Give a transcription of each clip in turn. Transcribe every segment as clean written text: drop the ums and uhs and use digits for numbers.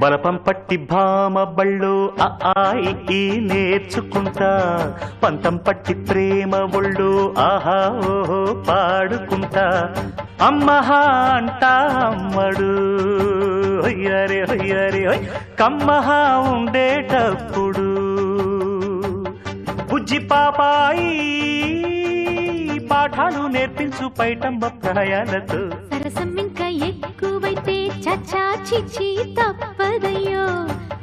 బలపం పట్టి భామ బళ్ళు ఈ నేర్చుకుంటా పంతం పట్టి ప్రేమ ఒళ్ళు ఆహా ఓహో పాడుకుంటా అమ్మహా అంటా అమ్మడు హొయ్యరే హొయ్యరే హొయ్ కమ్మహా ఉండేటప్పుడు బుజ్జి పాపాయి పాఠాలు నేర్పించు పైటమ్మ ప్రాయాలతో సరసం ఇంకా ఎక్కువైతే చచ్చా చిచ్చి తప్పదయ్యో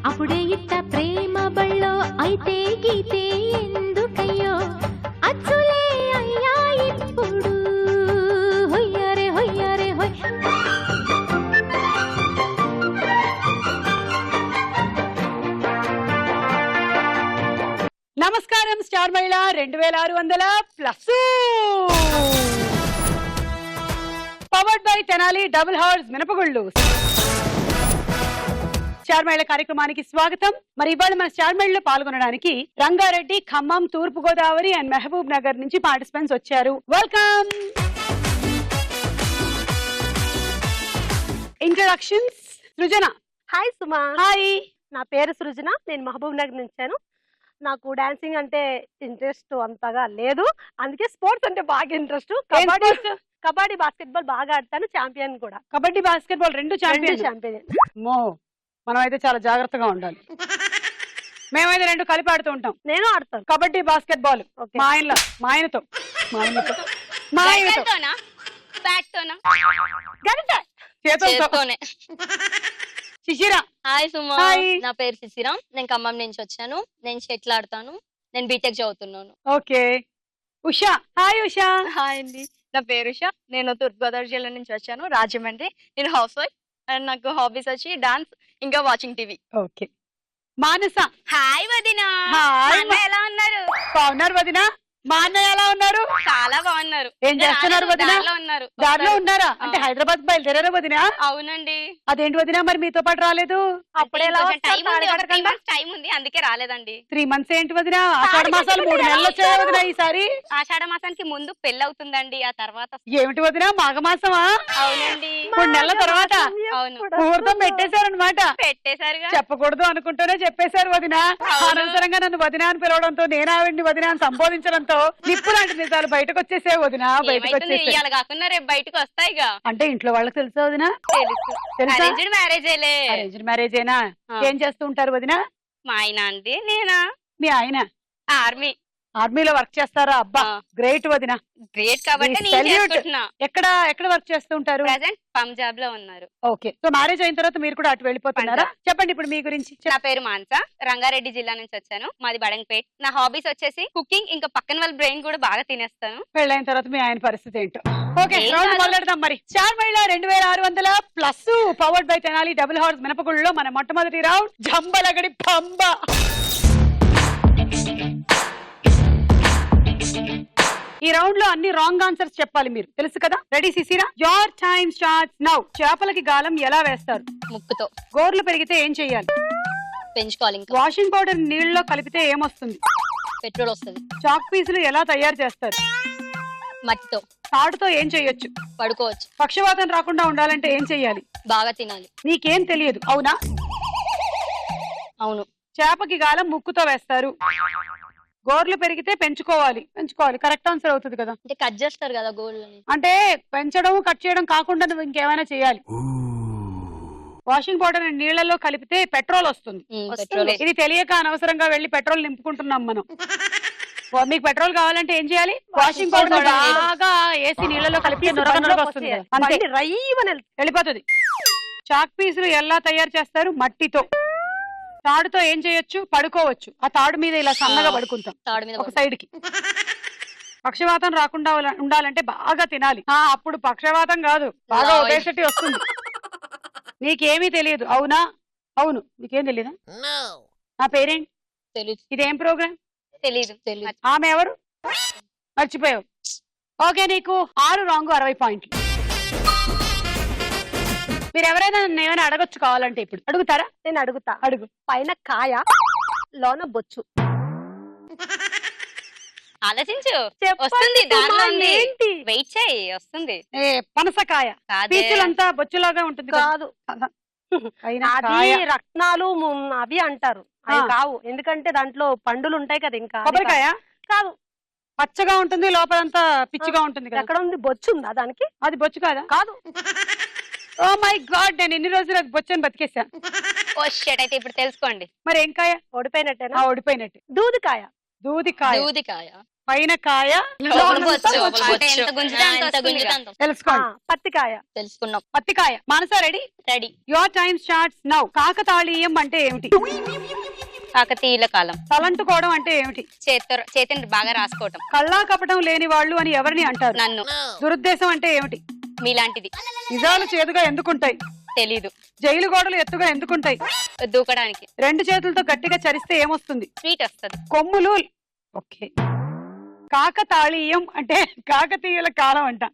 అప్పుడే ఇట్ట ప్రేమ బళ్ళో అయితే గీతే ఎందుకయ్యో అచ్చులే అయ్యా ఇప్పుడు హొయ్యరే హొయ్యరే హొయ్ నమస్కారం star Mahila 2600+ powered by Tenali double horse మినపగుళ్ళు స్టార్ మహిళ కార్యక్రమానికి స్వాగతం. మరి ఇవాళ మన స్టార్ మహిళలో పాల్గొనడానికి రంగారెడ్డి, ఖమ్మం, తూర్పు గోదావరి అండ్ మహబూబ్ నగర్ నుంచి పార్టిసిపెంట్స్ వచ్చారు. వెల్కమ్. ఇంట్రడక్షన్స్. సృజన. హాయ్ సుమా. హాయ్. నా పేరు సృజన, నేను మహబూబ్ నగర్ నుంచి వచ్చాను. నాకు డాన్సింగ్ అంటే ఇంట్రెస్ట్ అంతగా లేదు, అందుకే స్పోర్ట్స్ అంటే బాగా ఇంట్రెస్ట్. కబడ్డీ బాస్కెట్బాల్ బాగా ఆడతాను, ఛాంపియన్ కూడా. కబడ్డీ, బాస్కెట్బాల్ రెండు ఛాంపియన్. మనం అయితే చాలా జాగ్రత్తగా ఉండాలి. మేమైతే రెండు కలిపి ఆడుతూ ఉంటాం. నేను ఆడతాను కబడ్డీ, బాస్కెట్బాల్. మా ఆయనతో శిశిర. హాయ్ సుమా, నా పేరు శిశిర, నేను ఖమ్మం నుంచి వచ్చాను. నేను షటిల్ ఆడతాను, నేను బీటెక్ చదువుతున్నాను. Okay. Usha. Hi Usha. Hi అండి, నా పేరు ఉషా, నేను తూర్పుగోదావరి జిల్లా నుంచి వచ్చాను, రాజమండ్రి. నేను హౌస్ వైఫ్ అండ్ నాకు హాబీస్ వచ్చి డాన్స్ ఇంకా వాచింగ్ టీవీ. ఓకే. మానస. హాయ్ వదినా. ఎలా ఉన్నారు? బాగున్నారు వదినా. మా అన్నయ్య ఎలా ఉన్నారు? చాలా బాగున్నారు. ఏం చేస్తున్నారు వదినా? దారిలో ఉన్నారా? అంటే హైదరాబాద్ బయలుదేరారా వదినా? అవునండి. అదేంటి వదినా మరి మీతో పాటు రాలేదు? అప్పుడే టైం ఉంది, అందుకే రాలేదండి. 3 months ఏంటి వదినా? ఆషాఢ మాసాలు 3 నెలలు వచ్చాయి వదినా ఈసారి. ఆషాఢ మాసానికి ముందు పెళ్లి అవుతుందండి, ఆ తర్వాత. ఏమిటి వదినా మాఘమాసమా? అవునండి, 3 నెలల తర్వాత. అవును, ముహూర్తం పెట్టేశారనమాట. పెట్టేశారుగా. చెప్పకూడదు అనుకుంటూనే చెప్పేశారు వదినా. అనవసరంగా నన్ను వదినా అని పిలవడంతో, నేను ఆవిడ్ని వదినా అని సంబోధించడంతో నిప్పు లాంటి నిజాలు బయటకు వచ్చేసే వదినా. బయటకు వచ్చేసే కాకుండా రేపు బయటకు వస్తాయిగా. అంటే ఇంట్లో వాళ్ళకి తెలుసా వదినా? అరేంజ్డ్ మ్యారేజేలే. అరేంజ్డ్ మ్యారేజేనా? ఏం చేస్తూ ఉంటారు వదినా? మా ఆయన అండి. నేనా? మీ ఆయన ఆర్మీలో వర్క్ చేస్తారా? అబ్బా గ్రేట్ వదినా. గ్రేట్ కాబట్టి ఎక్కడ వర్క్ చేస్తూ ఉంటారు? ప్రెజెంట్ పంజాబ్ లో ఉన్నారు. ఓకే. సో మ్యారేజ్ అయిన తర్వాత మీరు కూడా అటు వెళ్ళిపోతున్నారా? చెప్పండి ఇప్పుడు మీ గురించి. నా పేరు మాన్స, రంగారెడ్డి జిల్లా నుంచి వచ్చాను. మాది బడంగపేట్. నా హాబీస్ వచ్చేసి కుకింగ్, ఇంకా పక్కన వాళ్ళ బ్రెయిన్ కూడా బాగా తినేస్తాను. పెళ్ళైన తర్వాత మీ ఆయన పరిస్థితి ఏంటో. ఓకే, మొదలెడదాం మరి. Star Mahila 2600+ powered by Tenali double horse మినపగుళ్ళలో మన మొట్టమొదటి రౌండ్ జంబలగడి పంబ. ఈ రౌండ్ లో అన్ని రాంగ్ ఆన్సర్స్ చెప్పాలి మీరు, తెలుసు కదా? Ready Shishira? Your time starts now. చేపలకి గాలం ఎలా వేస్తారు? ముక్కుతో. గోర్లు పెరిగితే ఏం చెయ్యాలి? పెంచుకోవాలి. ఇంకా వాషింగ్ పౌడర్ నీళ్ళలో కలిపితే ఏమొస్తుంది? పెట్రోల్ వస్తుంది. చాక్ పీసులు ఎలా తయారు చేస్తారు? మట్టితో. తాడుతో ఏం చెయ్యొచ్చు? పడుకోవచ్చు. పక్షవాతం రాకుండా ఉండాలంటే ఏం చెయ్యాలి? బాగా తినాలి. నీకేం తెలియదు అవునా? అవును. చేపకి గాలం ముక్కుతో వేస్తారు. గోర్లు పెరిగితే పెంచుకోవాలి. కరెక్ట్ ఆన్సర్ అవుతుంది కదా? అంటే కట్ చేస్తారు కదా గోర్లని. అంటే పెంచడం, కట్ చేయడం కాకుండా నువ్వు ఇంకేమైనా చేయాలి. వాషింగ్ పౌడర్ నీళ్లలో కలిపితే పెట్రోల్ వస్తుంది. ఇది తెలియక అనవసరంగా వెళ్లి పెట్రోల్ నింపుకుంటున్నాం మనం. మీకు పెట్రోల్ కావాలంటే ఏం చేయాలి? వాషింగ్ పౌడర్ బాగా వేసి నీళ్లలో కలిపితే వస్తుంది. వెళ్ళిపోతుంది. చాక్ పీసులు ఎలా తయారు చేస్తారు? మట్టితో. తాడుతో ఏం చేయొచ్చు? పడుకోవచ్చు. ఆ తాడు మీద ఇలా సన్నగా పడుకుంటాం ఒక సైడ్ కి. పక్షవాతం రాకుండా ఉండాలంటే బాగా తినాలి. అప్పుడు పక్షవాతం కాదు, బాగా ఒబేసిటీ వస్తుంది. నీకేమీ తెలియదు అవునా? అవును. నీకేం తెలీదా? నా పేరేంటి? తెలీదు. ఇదేం ప్రోగ్రామ్? తెలీదు. ఆమె ఎవరు? మర్చిపోయావు. ఓకే, నీకు 6 రాంగ్, 60 పాయింట్లు. మీరు ఎవరైనా నన్ను ఏమైనా అడగొచ్చు కావాలంటే. ఇప్పుడు అడుగుతారా? నేను అడుగుతా. అడుగు. పైన కాయ, లోన బొచ్చు. ఆలోచించు, వస్తుంది. దాంట్లో వెయిట్ చేయి, వస్తుంది. పనసకాయ. పీచులంతా బొచ్చులాగా ఉంటుంది. కాదు. పైన అది కాయ. రత్నాలు అవి అంటారు, అవి కావు. ఎందుకంటే దాంట్లో పండులు ఉంటాయి కదా. ఇంకా అది కొబ్బరికాయ కాదు, పచ్చగా ఉంటుంది, లోపలంతా పిచ్చిగా ఉంటుంది కదా. ఎక్కడ ఉంది? బొచ్చు ఉందా దానికి? అది బొచ్చు కాదా? కాదు. ఓ మై గాడ్, నేను ఇన్ని రోజులు అది బొచ్చని బతికేసా. ఓ షట్, అయితే ఇప్పుడు తెలుసుకోండి. మరి ఏం కాయ? ఓడిపోయినట్టేనా? ఓడిపోయినట్టు. దూదికాయ. దూదికాయ. దూదికాయ. పైన కాయ, లోపల లోపలంతా బొచ్చు. బొచ్చు. అంటే ఎంత గుంజితే అంత వస్తుంది ఇక. తెలుసుకోండి. పత్తికాయ. తెలుసుకున్నాం. పత్తికాయ. Manasa ready? Ready. Your time starts now. కాకతాళీయం అంటే ఏమిటి? కాకతీయుల కాలం. తలంటుకోవడం అంటే ఏమిటి? చేతిని బాగా రాసుకోవటం. కళ్ళా కపటం లేని వాళ్ళు అని ఎవరిని అంటారు? నన్ను. దురుద్దేశం అంటే ఏమిటి? మీలాంటిది. నిజాలు చేదుగా ఎందుకుంటాయి? తెలీదు. జైలు గోడలు ఎత్తుగా ఎందుకుంటాయి? దూకడానికి. రెండు చేతులతో గట్టిగా చరిస్తే ఏమొస్తుంది? స్వీట్ వస్తుంది. కొమ్ములు. ఓకే. కాకతాళీయం అంటే కాకతీయుల కాలం అంట.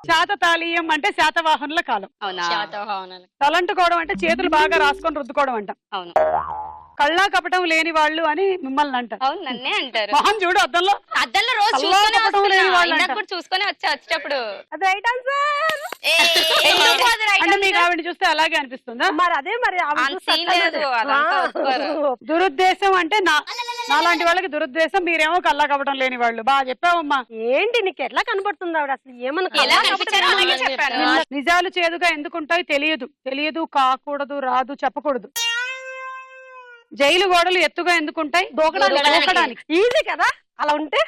శాతతాళీయం అంటే శాతవాహనుల కాలం. అవునా? శాతవాహనాలు. తలంటుకోవడం అంటే చేతులు బాగా రాసుకొని రుద్దుకోవడం అంట. అవును. కళ్ళా కపటం లేని వాళ్ళు అని మిమ్మల్ని అంట. అవును, నన్నే అంటారు. మొహం చూడు అద్దంలో. అద్దంలో రోజు కళ్ళా చూసుకునే కపటం లేని వస్తున్నా. వాళ్ళు ఇందాక అంట. కూడా చూసుకునే వచ్చేటప్పుడు. అది రైట్ ఆన్సర్. ఎందుకు అది right అంటే మీకు answer? ఆవిడ చూస్తే అలాగే అనిపిస్తుందా? మరి అదే మరి ఆవిడ అంత చూస్తే scene అట్లనే లేదు, ఉంది. అదంతా ఆ. ఒప్పుకోరు. దురుద్దేశం అంటే నాలాంటి వాళ్ళకి దురుద్దేశం, మీరేమో కళ్ళా కపటం లేని వాళ్ళు. బాగా చెప్పావమ్మా. ఏంటి నీకు ఎట్లా కనబడుతుంది ఆవిడ? అసలు ఏమన్నా ఎలా కళ్ళ కనిపించారో కపటం అలాగే ఏమన్నా? చెప్పాను. నిజాలు చేదుగా ఎందుకుంటాయి? తెలియదు, కాకూడదు, రాదు, చెప్పకూడదు. జైలు గోడలు ఎత్తుగా ఎందుకుంటాయి? దూకడానికి. ఈజీ కదా అలా ఉంటే.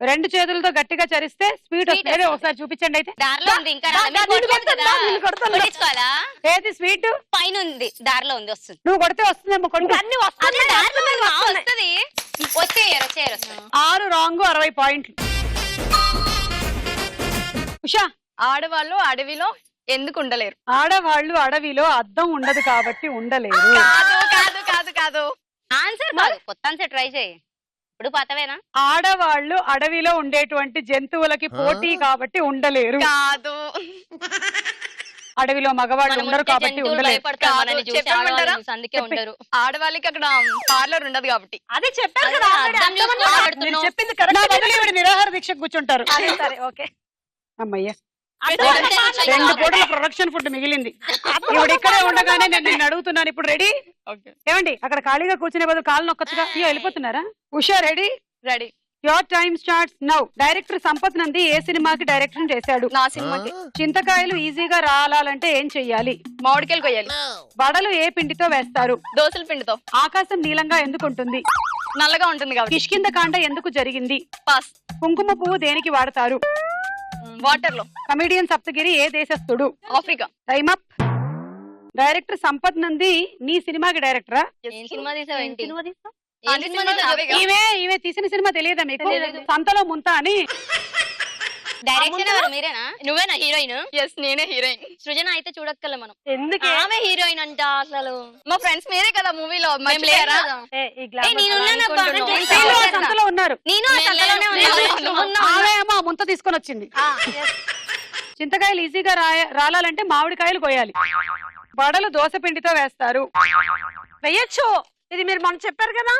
రెండు చేతులతో గట్టిగా చరిస్తే స్వీట్ Sweet వస్తుంది. ఒకసారి చూపించండి అయితే. దారిలో ఉంది, ఇంకా దా, రాలేదు. దా, మీరు నిన్ను కొట్టలేదు కొడతాను, కదా? నిన్ను కొడతాను. కొట్టించుకోవాలా? ఏది స్వీట్? పైన ఉంది, దారిలో ఉంది, వస్తుంది. నువ్వు కొడితే వస్తుందేమో. కొన్ని అన్ని అదే వస్తున్నాయి, దారిలో ఉంది, వస్తున్నాయి. వస్తుంది. వచ్చేయరు. 6 రాంగ్, 60 పాయింట్లు. ఉషా, ఆడవాళ్ళు అడవిలో ఎందుకు ఉండలేరు? ఆడవాళ్ళు అడవిలో అద్దం ఉండదు కాబట్టి ఉండలేరు. కాదు కాదు కాదు కాదు. ఆన్సర్ కాదు, కొత్త ఆన్సర్ ట్రై చేయి. ఇప్పుడు పాతవేనా? ఆడవాళ్ళు అడవిలో ఉండేటువంటి జంతువులకి పోటీ కాబట్టి ఉండలేరు. కాదు. అడవిలో మగవాళ్ళు ఉండరు కాబట్టి ఉండలేరు. కాదు. చెప్పమంటారా? ఆడవాళ్ళకి అక్కడ పార్లర్ ఉండదు కాబట్టి. అదే చెప్పాను కదా already. అద్దం అర్థం చూసుకొని అన్నా? ఆడుతున్నావు. మీరు చెప్పింది నా కరెక్ట్. బదులు ఈవిడ నిరాహార దీక్షకు కూర్చుంటారు. సరే ఓకే. అమ్మయ్య, అద్దం 2 పూటల ప్రొడక్షన్ ఫుడ్ మిగిలింది. ఈవిడ ఇక్కడే ఉండగానే నేను నిన్ను అడుగుతున్నాను. ఇప్పుడు రెడీ? ఏమండి, అక్కడ ఖాళీగా కూర్చునే బదులు కాళ్ళు నొక్కచ్చుగా. అయ్యో, వెళ్ళిపోతున్నారా? Usha ready? Ready. Your time starts now. Director Sampath Nandi ఏ సినిమాకి డైరెక్షన్ చేశాడు? నా సినిమాకి. చింతకాయలు ఈజీగా రాలాలంటే ఏం చెయ్యాలి? మామిడికాయలు కొయ్యాలి. వడలు ఏ పిండితో వేస్తారు? దోసల పిండితో. ఆకాశం నీలంగా ఎందుకు ఉంటుంది? నల్లగా ఉంటుంది కాబట్టి. కిష్కింద కాండ ఎందుకు జరిగింది? పాస్. కుంకుమ పువ్వు దేనికి వాడతారు? వాటర్ లో. కమిడియన్ సప్తగిరి ఏ దేశస్థుడు? Africa. Time up. Director Sampath Nandi నీ సినిమాకి డైరెక్టరా? ఏం సినిమా తీసావు ఏంటి? అన్ని సినిమాలు అవేగా. ఈమె తీసిన సినిమా తెలియదా మీకు? తెలీదు. సంతలో ముంత అని. డైరెక్షన్ ఎవరు? మీరేనా? నువ్వేనా హీరోయిన్? ఎస్, నేనే హీరోయిన్. సృజన అయితే చూడక్కల మనం. ఎందుకే? ఆమె హీరోయిన్ అంట అసలు. మా ఫ్రెండ్స్ మీరే కదా మూవీలో. మేము లేరా? ఈ glamour నేనున్నానబ్బా. అనుకుంటున్నావు. వీళ్ళు ఆ సంతలో ఉన్నారు. నేను ఆ సంతలోనే ఉన్నాను. ఆమె ఏమో ఆ ముంత తీసుకొని వచ్చింది. ఆ, yes. చింతకాయలు ఈజీగా రాలాలంటే మామిడికాయలు కోయాలి. వడలు దోస పిండితో వేస్తారు. వెయ్యొచ్చు. ఇది మీరు మొన్న చెప్పారు కదా,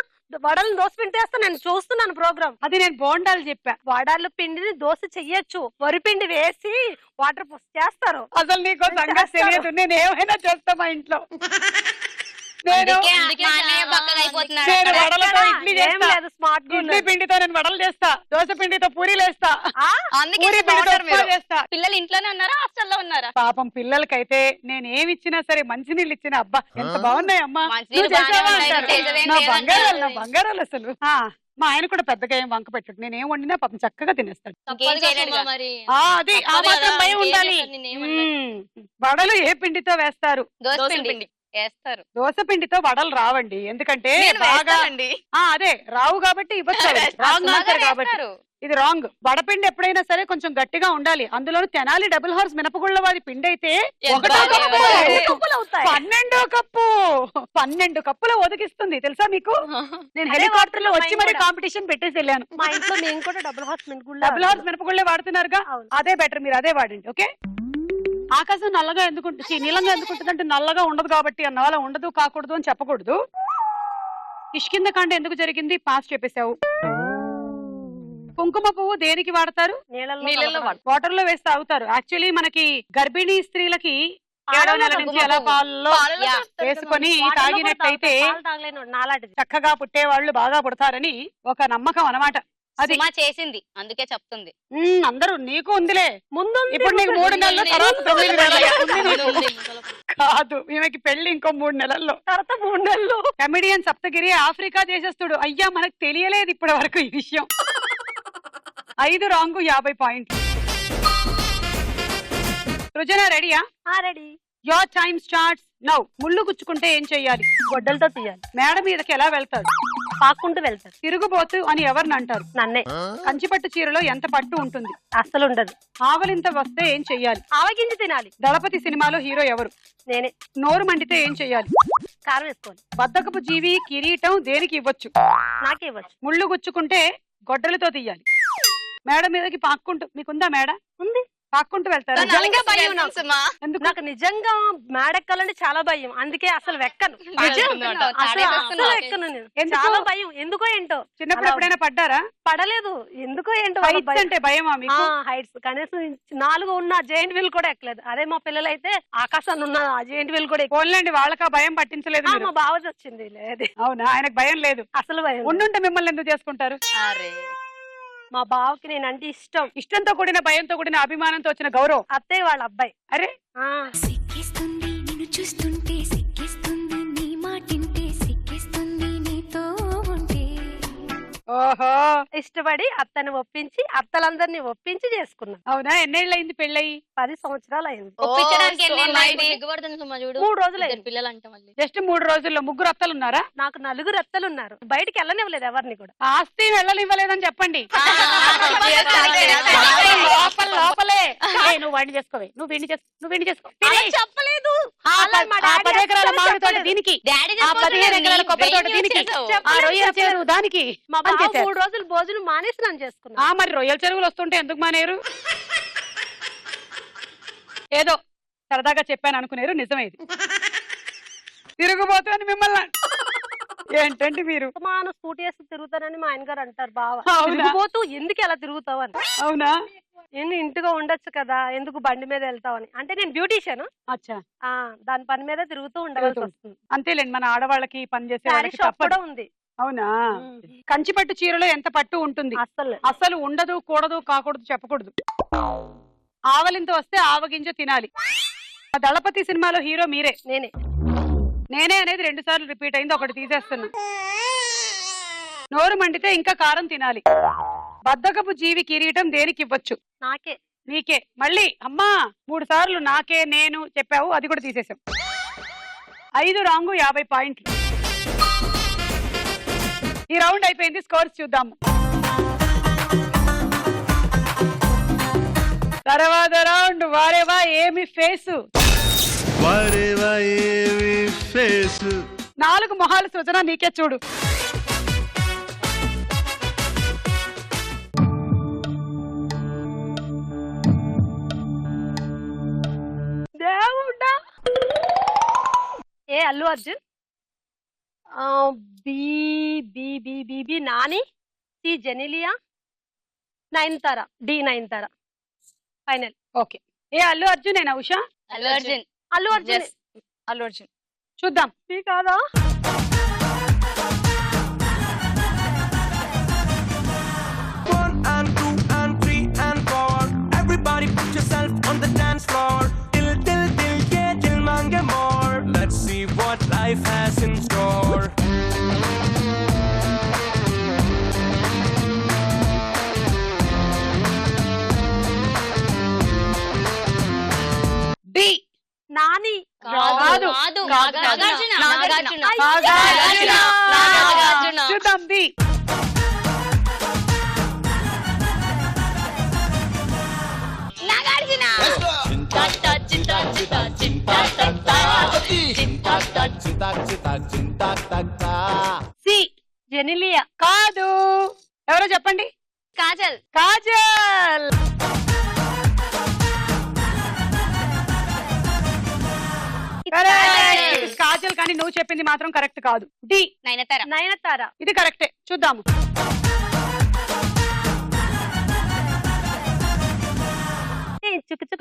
వడలు దోశ పిండి వేస్తా. నేను చూస్తున్నాను ప్రోగ్రామ్. అది నేను బోండాలు చెప్పా. వడలు పిండిని దోశ చెయ్యొచ్చు. వరి పిండి వేసి వాటర్ పోసి చేస్తారు. అసలు నీకు సంగతి తెలియదు. నేను ఏమైనా చేస్తా మా ఇంట్లో. నేను అందుకే మా అన్నయ్య బక్కగా అయిపోతున్నాడు. నేను వడలతో ఇడ్లీ ఏం చేస్తా. లేదు, స్మార్ట్ గా ఇడ్లీ పిండితో నేను వడలు చేస్తా. దోశ పిండితో పూరీలు వేస్తా. అందుకే పూరీ పిండితో smarter ఉప్మా మీరు. చేస్తా. పిల్లలు ఇంట్లోనే ఉన్నారా, హాస్టల్లో ఉన్నారా? పాపం పిల్లలకైతే నేను ఏమి ఇచ్చినా సరే మంచినీళ్ళు ఇచ్చినా అబ్బా ఎంత బాగున్నాయి అమ్మా, మంచినీళ్ళు నువ్వు చేసావా బాగానే ఉన్నాయి, అంటారు. చేసేదేం నా లేదంటారు. బంగారాలు, నా బంగారాలు అసలు. మా ఆయన కూడా పెద్దగా ఏం వంక పెట్టడు. నేను ఏం వండినా పాపం చక్కగా తినేస్తాడు. ఇంకేం చేయలేడుగా. అది ఆ మాత్రం భయం ఉండాలి. వడలు ఏ పిండితో వేస్తారు? దోశ దోసల పిండి పిండి. వేస్తారు. దోశ పిండితో వడలు రావండి. ఎందుకంటే నేను బాగా వేస్తానండి. అదే రావు కాబట్టి ఇవ్వచ్చు. రాంగ్ ఆన్సర్ కాబట్టి వేస్తారు. ఇది రాంగ్. వడపిండి ఎప్పుడైనా సరే కొంచెం గట్టిగా ఉండాలి. అందులోనూ తెనాలి డబుల్ హార్స్ మినపగుళ్ళ వారి పిండి అయితే ఎంత 1 బాగా కప్పు, వేస్తారు. 2 కప్పులు అవుతాయి. 12 కప్పు, 12 కప్పులు ఒదిగిస్తుంది తెలుసా మీకు? నేను అదే హెలికాప్టర్ లో వచ్చి వాడుతున్నాం మరి మేము కాంపిటీషన్ పెట్టేసి వెళ్ళాను. మా ఇంట్లో మేము కూడా డబుల్ హార్స్ డబుల్ హార్స్ మినపగుళ్ళే వాడుతున్నారుగా, అవును. అదే బెటర్. మీరు అదే వాడండి. ఓకే. ఆకాశం నల్లగా ఎందుకుంటుంది, నీలంగా ఎందుకుంటుంది అంటే నల్లగా ఉండదు కాబట్టి అన్న. అలా ఉండదు, కాకూడదు అని చెప్పకూడదు. కిష్కింద కాండ ఎందుకు జరిగింది? పాస్ చెప్పేశావు. కుంకుమ పువ్వు దేనికి వాడతారు? నీళ్ళల్లో వాడతారు. వాటర్ లో వేస్తే అవుతారు. యాక్చువల్లీ మనకి గర్భిణీ స్త్రీలకి ఏడో నెల నుంచి ఎలా పాలలో వేసుకొని తాగినట్టయితే పాలు తాగలేను నాలాంటిది. చక్కగా పుట్టేవాళ్ళు బాగా పుడతారని ఒక నమ్మకం అన్నమాట. అది సుమా చేసింది అందుకే చెప్తుంది. అందరూ నీకు ఉందిలే ముందు ఇప్పుడు నీకు 3 నెలలు తర్వాత 9 నెలలు ఉంది నీకు. కాదు ఈమెకి పెళ్లి ఇంకో 3 నెలల్లో. తర్వాత 3 నెలలు. కమెడియన్ సప్తగిరి ఆఫ్రికా దేశస్తుడు. అయ్యా మనకు తెలియలేదు ఇప్పటి వరకు ఈ విషయం. 5 రాంగు 50 పాయింట్లు. సృజన రెడీయా? Ready. Your time starts now. ముళ్ళు గుచ్చుకుంటే ఏం చెయ్యాలి? గొడ్డలతో తీయాలి. మేడ మీదకి ఎలా వెళ్తాడు? పాక్కుంటూ వెళ్తారు. తిరుగుబోతు అని ఎవరిని అంటారు? నన్నే. కంచిపట్టు చీరలో ఎంత పట్టు ఉంటుంది? అస్సలు ఉండదు. ఆవలింత వస్తే ఏం చెయ్యాలి? ఆవగింజ తినాలి. దళపతి సినిమాలో హీరో ఎవరు? నేనే. నోరు మండితే ఏం చెయ్యాలి? కారం వేసుకోవాలి. బద్దకపు జీవి కిరీటం దేనికి ఇవ్వచ్చు? నాకే ఇవ్వచ్చు. ముళ్ళు గుచ్చుకుంటే గొడ్డలతో తీయాలి. మేడ మీదకి పాక్కుంటూ, మీకుందా మేడ? ఉంది. పాక్కుంటూ వెళ్తారు. నిజంగా భయం నాకు. సుమా ఎందుకు? నాకు నిజంగా మేడెక్కాలంటే చాలా భయం. అందుకే అసలు వెక్కను. అసలు ఎక్కను నేను. ఎందుకు? చాలా భయం. ఎందుకో ఏంటో. చిన్నప్పుడు ఎప్పుడైనా పడ్డారా? పడలేదు. ఎందుకో ఏంటో. హైట్స్ అంటే భయమా మీకు? హైట్స్ కనీసం 4 ఉన్న జైంట్ వీల్ కూడా ఎక్కలేదు. అదే మా పిల్లలైతే ఆకాశాన్ని ఉన్న ఆ జైంట్ వీల్ కూడా పోన్లేండి, వాళ్ళకి ఆ భయం పట్టించలేదు మీరు. మా బావది వచ్చింది. లేదు. అవునా? ఆయనకు భయం లేదు. అసలు భయం. ఉండుంటే మిమ్మల్ని ఎందుకు చేసుకుంటారు? మా బావకి నేనంటే ఇష్టం. ఇష్టంతో కూడిన భయంతో కూడిన అభిమానంతో వచ్చిన గౌరవం. అత్తయ్య వాళ్ళ అబ్బాయి. అరే సిక్కిస్తుంది నిన్ను చూస్తుంటే, సిక్కిస్తుంది నీ మాటింటే, సిక్కిస్తుంది నీతో ఉంటే. ఓహో, ఇష్టపడి అత్తని ఒప్పించి అత్తలందరినీ ఒప్పించి చేసుకున్నాం. అవునా? ఎన్నేళ్ళు అయింది పెళ్ళయి? 10 సంవత్సరాలు అయింది. ఒప్పించడానికి సిగ్గుపడుతుంది సుమా చూడు. 3 రోజులు అయింది. పిల్లలు అంట మళ్ళీ. జస్ట్ 3 రోజుల్లో 3 అత్తలు ఉన్నారా? నాకు 4 అత్తలు ఉన్నారు. బయటికి వెళ్ళనివ్వలేదు ఎవరిని కూడా. ఆస్తి వెళ్ళనివ్వలేదని చెప్పండి. లోపలే నువ్వు వాడిని చేసుకోవే, నువ్వు వీడిని చేసుకో. చెప్పలేదు. ఆ 10 ఎకరాల మామిడి తోట దీనికి, ఆ 15 ఎకరాల కొబ్బరి తోట దీనికి, ఆ రొయ్యల చెరువు దానికి. మా బావ 3 రోజులు భోజనం మానేసి నన్ను చేసుకున్నా. మరి రొయ్యల చెరువులు వస్తుంటే ఎందుకు మానేరు? ఏదో సరదాగా చెప్పాను అనుకునేరు, నిజమేది. తిరుగుబోతు మిమ్మల్ని ఏంటండి మీరు? స్కూటీ వేసి తిరుగుతానని మా ఆయన గారు అంటారు. బావ అవునా? తిరుగుబోతూ ఎందుకు ఎలా తిరుగుతావు అని. అవునా? నేను ఇంటిగా ఉండొచ్చు కదా, ఎందుకు బండి మీద వెళ్తావని. అంటే నేను బ్యూటీషియన్. అచ్చా. దాని పని మీద తిరుగుతూ ఉండవలసి వస్తుంది. అంతేలేండి, మన ఆడవాళ్ళకి పని చేసే శారీ వాళ్ళకి షాప్ కూడా తప్పదు. ఉంది. అవునా? కంచిపట్టు చీరలో ఎంత పట్టు ఉంటుంది? అసలు ఉండదు, కూడదు, కాకూడదు చెప్పకూడదు. ఆవలింత వస్తే ఆవగింజ తినాలి. ఆ దళపతి సినిమాలో హీరో మీరే. నేనే అనేది 2 సార్లు రిపీట్ అయింది, ఒకటి తీసేస్తున్నా. నోరు మండితే ఇంకా కారం తినాలి. బద్దకపు జీవి కిరీటం దేనికి ఇవ్వచ్చు? నాకే. నీకే. మళ్ళీ అమ్మా 3 సార్లు నాకే నేను చెప్పావు, అది కూడా తీసేసాం. 5 రాంగు 50 పాయింట్లు. ఈ రౌండ్ అయిపోయింది, స్కోర్స్ చూద్దాము. తర్వాత రౌండ్. వారేవా ఏమి ఫేసు, 4 మొహాలు. సృజన నీకే చూడు. దేవుడా. A Allu Arjun, B Nani, C Genelia, Nayanthara, D Nayanthara. Final. Okay. A Allu Arjun ఏనా ఉషా? అల్లు అర్జున్. అల్లు అర్జున్. అల్లు అర్జున్. చూద్దాం. కాదా? And 2 and 3 and 4. Everybody put yourself on the dance floor. Till, yeah, till man get more. Let's see what life has in store. D Nani. కాదు. నాగార్జున. చూద్దాం. D. Nagarjuna. C Genelia. కాదు. ఎవరో చెప్పండి. కాజల్. కాజల్. కాజల్, కానీ నువ్వు చెప్పింది మాత్రం కరెక్ట్ కాదు. డి నయనతార. ఇది కరెక్టే. చూద్దాము.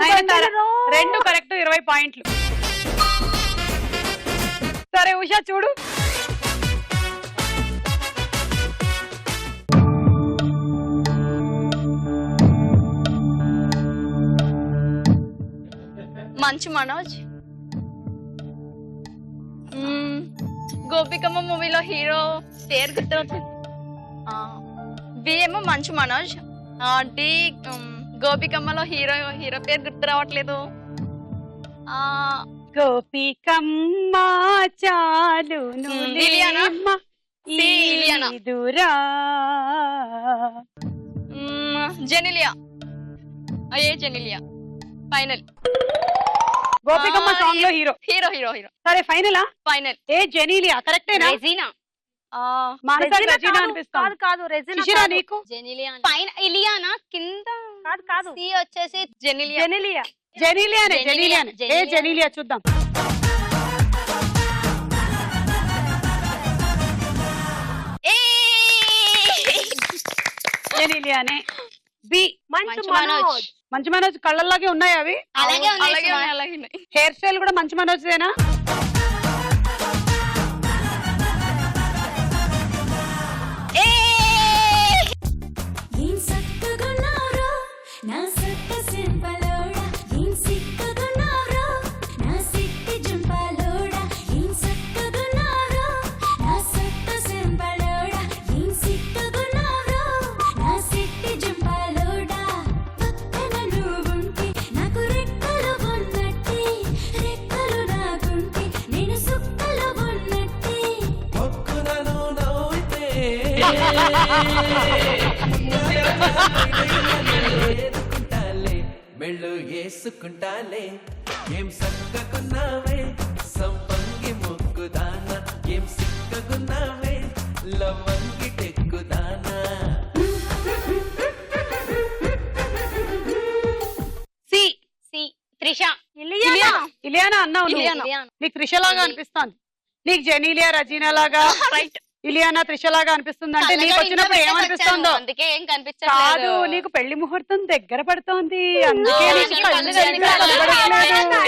నయనతార. 2 కరెక్ట్, 20 పాయింట్లు. సరే ఉషా చూడు. మంచు మనోజ్. గోపికమ్మ మూవీలో హీరో పేరు గుర్తురావట్లేదు. బి ఏమో మంచు మనోజ్. డి గోపికమ్మలో హీరో పేరు గుర్తు రావట్లేదు. గోపికమ్మ చాలును ఇలియానా? సి ఇలియానా. దూరా జెనిలియా. ఏ జెనిలియా. ఫైనల్. గోపికమ్మ సాంగ్ లో హీరో. హీరో. సరే ఫైనలా? ఫైనల్. ఏ జెనీలియా కరెక్టేనా? రెజీనా. మానస రెజీనా అనిపిస్తుంది. కాదు రెజినా. శిశిరా నీకు? జెనిలియా. పైన ఇలియానా, కింద కాదు సి వచ్చేసి జెనిలియా. జెనీలియానే. జెనీలియానే. ఏ జెనీలియా చూద్దాం. జెనీలియానే. బి మంచు మనోజ్. మంచు మనోజ్ కళ్ళల్లాగే ఉన్నాయి అవి. అలాగే అలాగే ఉన్నాయి. ఉన్నాయి. హెయిర్ స్టైల్ కూడా మంచు మనోజ్దేనా? ఏం సక్కగున్నారో నా సక్క సింపలోడా ఏం సిక్కగున్నారో నా సిట్టి జంపలోడా ఏం సక్కగున్నారో నా సక్క సింపలోడా ఏం సిక్కగున్నారో నా సిట్టి జంపలోడా పక్కన నువ్వుంటే నాకు రెక్కలు ఉన్నట్టే రెక్కలు నాకుంటే నేను సుక్కలు ఉన్నట్టే ఒక్కనను నవ్వితే ఏరుకుంటాలే మెళ్ళు వేసుకుంటాలే ఏం సక్కకున్నావే సంపంగి మొక్కుదానా ఏం సిక్కకున్నావే లవంగి టెక్కుదానా సి సి త్రిష. ఇలియానా అన్నావు నువ్వు. ఇలియానా. నీకు త్రిష లాగా అనిపిస్తుంది. నీకు జెనీలియా రజీనా లాగా, రైట్. ఇలియానా త్రిష లాగా అనిపిస్తుంది. అంటే నీకు వచ్చినప్పుడు ఏమనిపిస్తుందో? అందుకే ఏం కాదు, కనిపించట్లేదు. నీకు పెళ్లి ముహూర్తం దగ్గర పడుతోంది, అందుకే నీకు నీకు కళ్ళు కళ్ళు సరిగ్గా కనబడట్లేదు.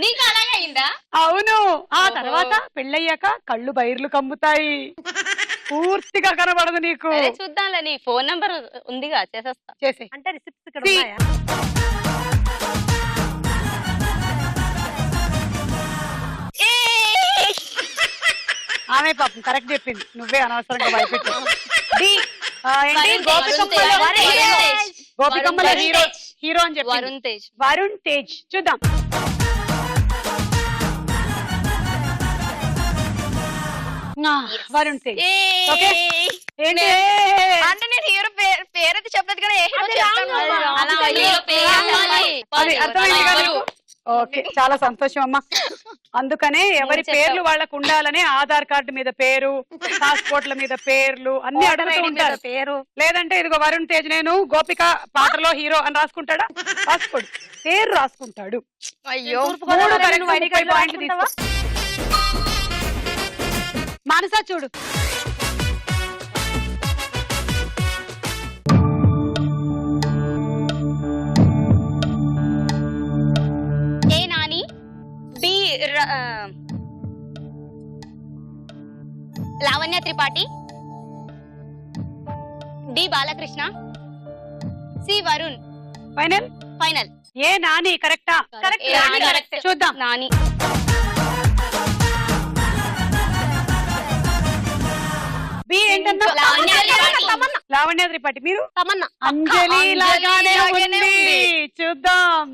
నీకు అలాగే అయిందా? అవును. ఆ తర్వాత పెళ్ళయ్యాక కళ్ళు బైర్లు కమ్ముతాయి, పూర్తిగా కనబడదు నీకు. సరే చూద్దాంలే, నీ ఫోన్ నంబర్ ఉందిగా, చేసేస్తా. చేసే. అంటే రిసిప్ట్స్ ఇక్కడ సి. ఉన్నాయా? ఆమె పాపం కరెక్ట్ చెప్పింది, నువ్వే అనవసరంగా భయపెట్టు. డి. ఏంటి? వరుణ్ గోపికమ్మలో తేజ్. గోపికమ్మలో వరుణ్ హీరో తేజ్. హీరో అని చెప్పి వరుణ్ తేజ్. వరుణ్ తేజ్. చూద్దాం. వరుణ్ తేజ్. ఓకే. ఏంటి? అంటే నేను హీరో పేరైతే చెప్పలేదు కదా, ఏ హీరో చెప్పాను. అలా హీరో పేరు చెప్పాలి. అది అర్థమైంది కదా నీకు? ఓకే, చాలా సంతోషం అమ్మా. అందుకనే ఎవరి చెప్పావు. పేర్లు వాళ్ళకు ఉండాలని ఆధార్ కార్డు మీద పేరు, పాస్పోర్ట్ల మీద పేర్లు అన్ని అడుగుతూ ఉంటారు. పేరు లేదంటే ఇదిగో వరుణ్ తేజ్ నేను గోపిక పాటలో హీరో అని రాసుకుంటాడా? రాసుకోడు, పేరు రాసుకుంటాడు. అయ్యో. 3 కరెక్ట్, 30 పాయింట్లు తీసుకో. మానస చూడు. A Nani. B Lavanya Tripathi. D Balakrishna. C Varun. Final. Final. A Nani కరెక్టా? A Nani correct. చూద్దాం. నాని. బి ఏంటన్నా? లావణ్య త్రిపాఠి. లావణ్య త్రిపాఠి. మీరు? తమన్నా. అంజలి లాగానే లాగానే ఉంది. ఉంది. చూద్దాం.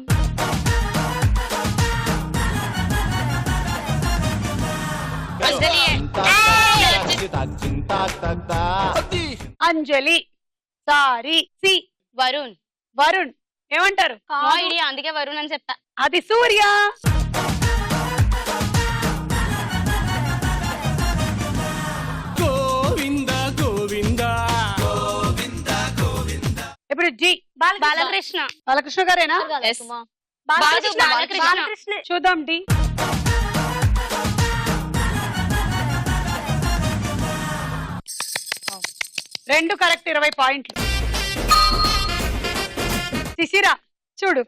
అంజలి. సారీ. సి. వరుణ్. వరుణ్. ఏమంటారు? ఐడియా, అందుకే వరుణ్ అని చెప్తా. అది సూర్య. ఇప్పుడు జి. బాలకృష్ణ. బాలకృష్ణ గారేనా? Yes. బాలకృష్ణ. బాలకృష్ణ. చూద్దాం. డి. రెండు కరెక్ట్, 20 పాయింట్లు. శిశిర చూడు.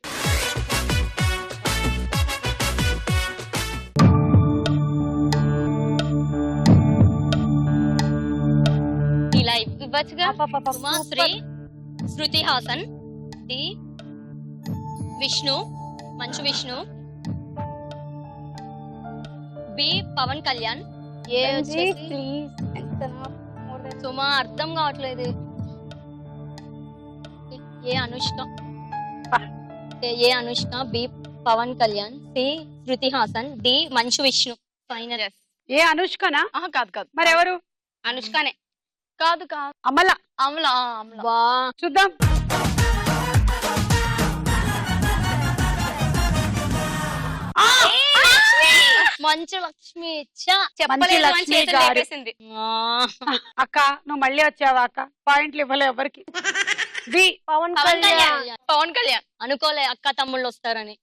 ఇవ్వచ్చుగా. ఉమాశ్రీ, శృతి హాసన్, డి విష్ణు, మంచు విష్ణు, బి పవన్ కళ్యాణ్, ఏ వచ్చేసి సుమా అర్థం కావట్లేదు, ఏ అనుష్క, ఏ Anushka, B Pawan Kalyan, C Shruti Haasan, D Manchu Vishnu. Final. ఏ అనుష్కనా? కాదు కాదు, మరి ఎవరు? అనుష్కనే. కాదు కాదు, అమల. అమల. వా చూద్దాం. మంచు లక్ష్మి. చెప్పలేదు అని లక్ష్మి చేతులు గారు. లేపేసింది. అక్క నువ్వు మళ్ళీ వచ్చావా అక్క? పాయింట్లు ఇవ్వలే ఎవరికి. బి పవన్ పవన్ కళ్యాణ్. కళ్యాణ్. పవన్ కళ్యాణ్. అనుకోలే అక్క తమ్ముళ్ళు వస్తారని.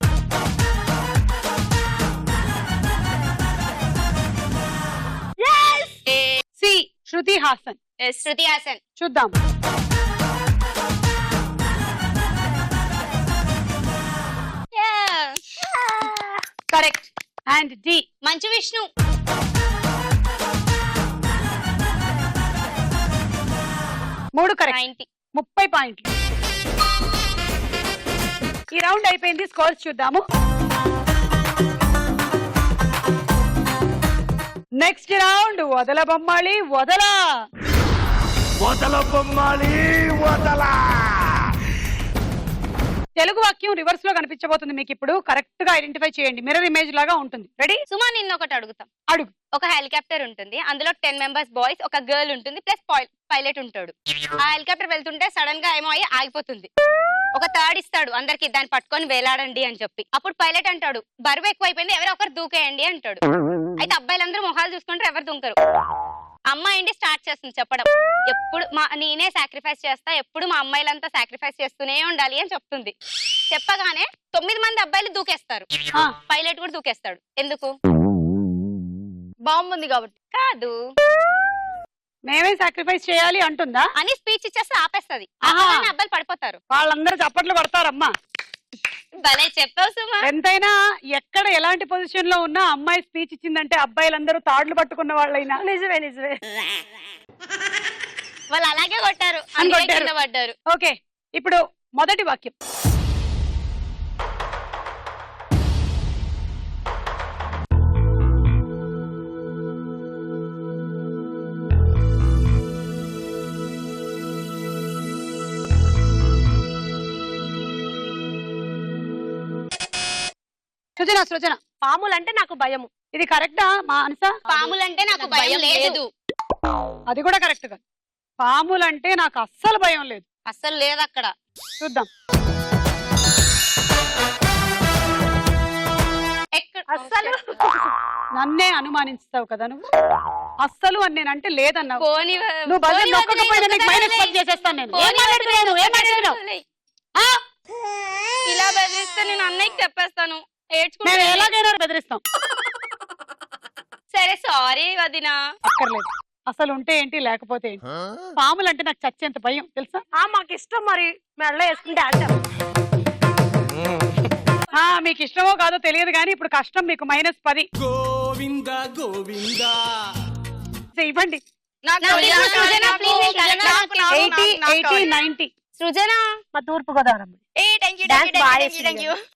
సి శృతి హాసన్. శృతి హాసన్. చూద్దాం. Correct. And D Manchu Vishnu. మూడు కరెక్ట్. 90. 30 పాయింట్లు. ఈ రౌండ్ అయిపోయింది. స్కోర్స్ చూద్దాము. నెక్స్ట్ రౌండ్ వదల బొమ్మాలి వదల. వదల బొమ్మాలి వదల. తెలుగు వాక్యం రివర్స్ లో కనిపించబోతుంది మీకు. ఇప్పుడు కరెక్ట్ గా ఐడెంటిఫై చేయండి. మిర్రర్ ఇమేజ్ లాగా ఉంటుంది. రెడీ? సుమా నిన్న ఒకటి అడుగుతాం. అడుగు. ఒక హెలికాప్టర్ ఉంటుంది, అందులో 10 మెంబర్స్ బాయ్స్, ఒక గర్ల్ ఉంటుంది, ప్లస్ పైలట్ ఉంటాడు. ఆ హెలికాప్టర్ వెళ్తుంటే సడన్ గా ఏమో అయ్యి ఆగిపోతుంది. ఒక థర్డ్ ఇస్తాడు అందరికి, దాన్ని పట్టుకొని వేలాడండి అని చెప్పి. అప్పుడు పైలట్ అంటాడు బరువు ఎక్కువైపోయింది, ఎవరో ఒకరు దూకేయండి అంటాడు. అయితే అబ్బాయిలందరూ మొహాలు చూసుకుంటారు, ఎవరు దుంకరు. అమ్మాయి ఏంటి స్టార్ట్ చేస్తుంది చెప్పడం. ఎప్పుడు నేనే సాక్రిఫైస్ చేస్తా, ఎప్పుడు మా అమ్మాయిలంతా సాక్రిఫైస్ చేస్తూనే ఉండాలి అని చెప్తుంది. చెప్పగానే 9 మంది అబ్బాయిలు దూకేస్తారు, పైలట్ కూడా దూకేస్తాడు. ఎందుకు? బాగుంది కాబట్టి కాదు, మేమే సాక్రిఫైస్ చేయాలి అంటుందా అని స్పీచ్ ఇచ్చేస్తే ఆపేస్తుంది. అబ్బాయిలు పడిపోతారు. వాళ్ళందరూ చప్పట్లు పడతారమ్మా. భలే చెప్పావు సుమా. ఎంతైనా ఎక్కడ ఎలాంటి పొజిషన్ లో ఉన్నా అమ్మాయి స్పీచ్ ఇచ్చిందంటే అబ్బాయిలందరూ తాడ్లు పట్టుకున్న వాళ్ళైనా. నిజమే నిజమే. వాళ్ళు అలాగే కొట్టారు, అని అందుకే కొట్టారు. కింద పడ్డారు. ఓకే, ఇప్పుడు మొదటి వాక్యం. సృజన పాములంటే నాకు భయము. ఇది కరెక్టా మానస? పాములంటే నాకు భయం లేదు. అది కూడా కరెక్ట్ గా. పాములంటే నాకు అస్సలు భయం లేదు. అస్సలు లేదు అక్కడ. చూద్దాం. అస్సలు నన్నే అనుమానిస్తావు కదా నువ్వు. అస్సలు అని నేనంటే లేదన్నావు. పోనీ నువ్వు బజర్ నొక్కకపోయినా నీకు మైనస్ 10 చేసేస్తాను నేను. ఏం మాట్లాడుతున్నావు? ఏం మాట్లాడుతున్నావు? ఇలా బెదిరిస్తే నేను అన్నయ్యకి చెప్పేస్తాను. మేము ఎలాగైనా బెదిరిస్తాం. సరే సారీ వదినా. అక్కర్లేదు. అసలు ఉంటే ఏంటి లేకపోతే ఏంటి. పాములంటే నాకు చచ్చేంత భయం తెలుసా. మాకు ఇష్టం. మరి మెడలో వేసుకుంటే మీకు ఇష్టమో కాదో తెలియదు కానీ ఇప్పుడు కష్టం మీకు. -10. గోవింద గోవింద. ఇవ్వండి. 80, 90. సృజన మా తూర్పు గోదావరి.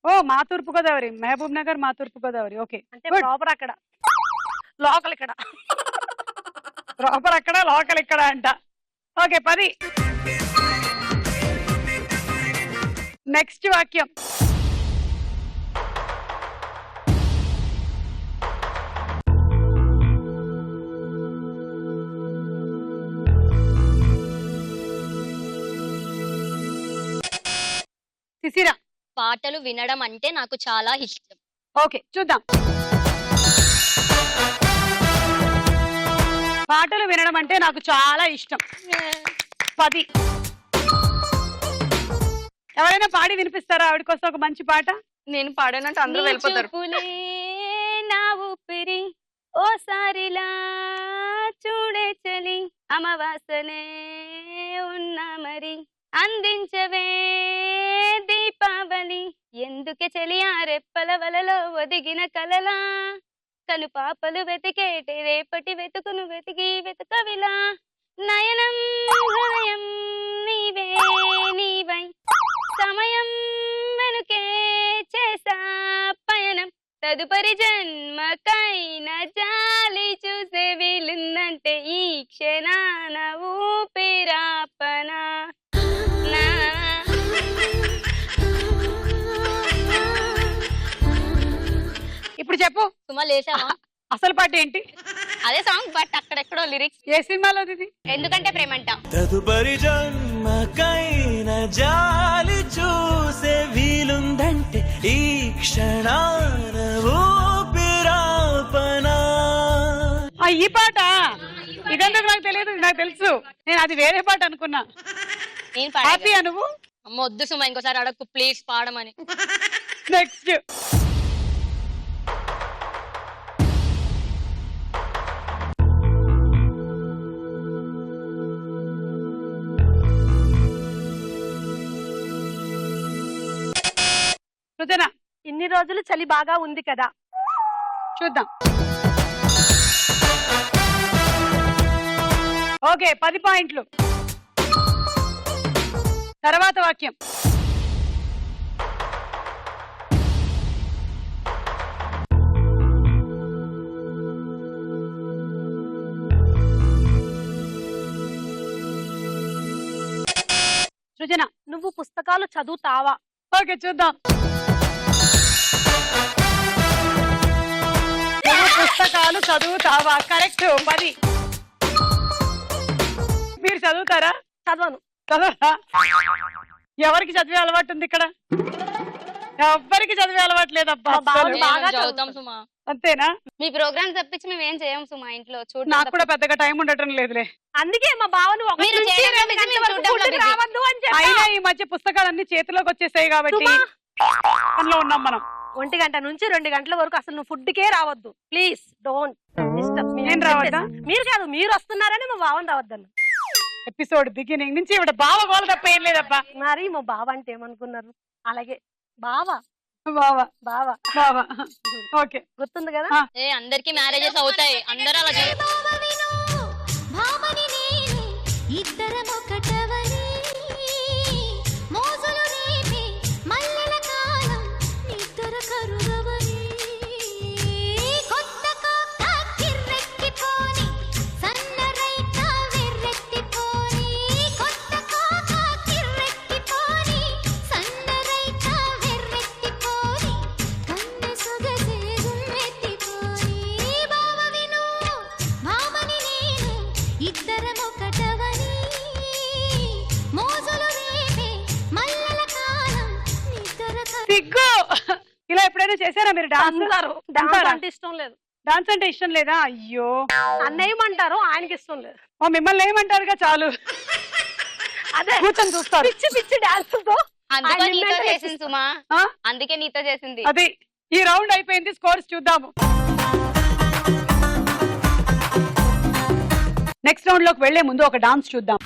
ఓ మా తూర్పు గోదావరి. మహబూబ్ నగర్ మా తూర్పు గోదావరి. ఓకే, అంటే ప్రాపర్ అక్కడ, లోకల్ ఇక్కడ. ప్రాపర్ అక్కడ, లోకల్ ఇక్కడ అంట. ఓకే 10. నెక్స్ట్ వాక్యం. శిశిర. పాటలు వినడం అంటే నాకు చాలా ఇష్టం. ఓకే చూద్దాం. పాటలు వినడం అంటే నాకు చాలా ఇష్టం. 10. ఎవరైనా పాడి వినిపిస్తారా ఆవిడ కోసం ఒక మంచి పాట? నేను పాడానంటే అందరూ వెళ్ళిపోతారు. నా ఊపిరి ఓసారిలా చూడే చలి, అమావాసనే ఉన్నా మరి అందించవే దీపావళి, ఎందుకే చలి ఆ రెప్పల వలలో ఒదిగిన కలలా, కను పాపలు వెతికేటి రేపటి వెతుకును వెతికి వెతకవిలా, నయనం హృదయం నీవే నీవై సమయం వెనుకే చేసా పయనం తదుపరి జన్మకైన జాలి చూసే వీలుందంటే ఈ క్షణాన ఊపిరాపన ఇప్పుడు చెప్పు సుమా లేచావా అసలు పాట ఏంటి? అదే సాంగ్ బట్ అక్కడెక్కడో లిరిక్స్ ఏ సినిమాలోది ఇది? ఎందుకంటే ప్రేమంట తదుపరి జన్మకైన జాలి చూసే వీలుందంటే ఈ క్షణాన ఊపిరాపనా. ఈ పాట ఇదంతా నాకు తెలియదు, నాకు తెలుసు. నేను అది వేరే పాట అనుకున్నా. నేను హ్యాపీ నువ్వు? అమ్మ వద్దు సుమా, ఇంకోసారి అడగకు ప్లీజ్ పాడమని. నెక్స్ట్ సృజన. ఇన్ని రోజులు చలి బాగా ఉంది కదా, చూద్దాం. ఓకే 10 పాయింట్లు. తర్వాత వాక్యం. సృజన. నువ్వు పుస్తకాలు చదువుతావా? ఓకే చూద్దాం. నువ్వు పుస్తకాలు చదువుతావా? కరెక్ట్. 10. మీరు చదువుతారా? చదవను. చదవరా? ఎవరికి చదివే అలవాటు ఉంది ఇక్కడ? ఎవ్వరికి చదివే అలవాటు లేదబ్బా. మా బావని అస్సలు. బాగా చదువుతాం సుమా. అంతేనా? మీ ప్రోగ్రామ్ తప్పించి మేము ఏం చేయం సుమా ఇంట్లో చూడ. నాకు కూడా పెద్దగా టైం ఉండటం లేదులే. అందుకే మా బావని ఒక మీరు నుంచి చేయడం 2 busy, గంటల మేము వరకు చూడడంలో ఫుడ్కి busy. రావద్దు అని చెప్పా. అయినా ఈ మధ్య పుస్తకాలన్నీ చేతిలోకి వచ్చేసాయి కాబట్టి సుమా, పనిలో ఉన్నాం మనం. 1 గంట నుంచి 2 గంటల వరకు అసలు నువ్వు ఫుడ్కే రావద్దు. Please don't disturb me. నేను రావద్దా? మీరు కాదు, మీరు వస్తున్నారని మా బావని రావద్దన్న. ఎపిసోడ్ బిగినింగ్ నుంచి ఇవిడ బావ గోల తప్ప ఏం లేదబ్బా. మరి మా బావ అంటే ఏమనుకున్నారు? అలాగే బావ బావ బావ బావ. ఓకే గుర్తుంది కదా? ఏ అందరికి మ్యారేజెస్ అవుతాయి, అందరూ అలా చేస్తారు. భామని నేను ఇద్దరం ఒకటవని మోజులు రేపి మల్లెల కాలం నిద్ర కరుగవని కొత్త కోక కిర్రెక్కిపోని సన్నరైక వెర్రెత్తిపోని కొత్త కోక కిర్రెక్కిపోని సన్నరైక వెర్రెత్తిపోని కన్నె సొగసే గుమ్మెత్తిపోని బావ విను భామని నేను ఇద్దరం ఒకటవని మోజులు రేపే మల్లెల కాలం నిద్ర సిగ్గు. ఇలా ఎప్పుడైనా చేశారా మీరు డాన్స్? అందరూ డాన్స్ అంటే ఇష్టం లేదు. డాన్స్ అంటే ఇష్టం లేదా? అయ్యో. అన్నయ్యమంటారు, ఆయనకి ఇష్టం లేదు. ఓ మిమ్మల్ని ఏమంటారుగా చాలు. అదే కూర్చొని చూస్తారు. పిచ్చి పిచ్చి డాన్స్ తో అందుకే ఆయన నీతో నిన్నంటే చేసింది సుమా, ఆ? అందుకే నీతో చేసింది. అది ఈ రౌండ్ అయిపోయింది. స్కోర్స్ చూద్దాము. నెక్స్ట్ రౌండ్ లోకి వెళ్లే ముందు ఒక డాన్స్ చూద్దాం.